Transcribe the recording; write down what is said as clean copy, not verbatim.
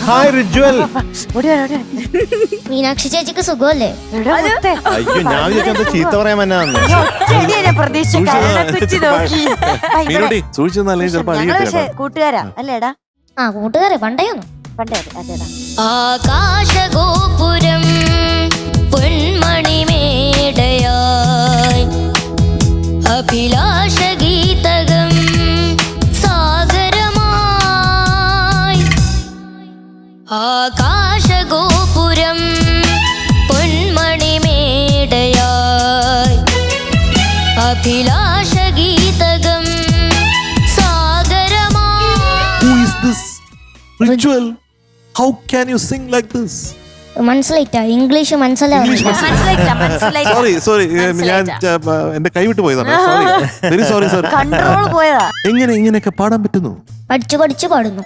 Hi Rijwal. Meenakshi ചേച്ചിക്ക് സുഖമല്ലേ? അയ്യോ ഞാൻ വിചാരിച്ചത് ചീത്ത പറയാൻ വന്നാന്ന്. കൂട്ടുകാരാ അല്ലേടാ? ആ കൂട്ടുകാരെ പണ്ടേയൊന്നും. പണ്ടേ അതേടാ. ആകാശഗോപുരം പൊന്മണിമേടയായി അഭിലാഷഗീതകം സാഗരമായി. ആകാശഗോപുരം പൊന്മണിമേടയായി അഭിലാഷഗീതകം സാഗരമായി. Who is this? Ritual. How can you sing like this? മനസ്സിലായിട്ടാ? ഇംഗ്ലീഷ് മനസ്സിലാവില്ല. സോറി ഞാൻ എന്റെ കൈവിട്ട് പോയതാണ്. Sorry, very sorry. കൺട്രോൾ പോയതാ. എങ്ങനെ ഇങ്ങനെയൊക്കെ പാടാൻ പറ്റുന്നു? പഠിച്ചു പാടുന്നു.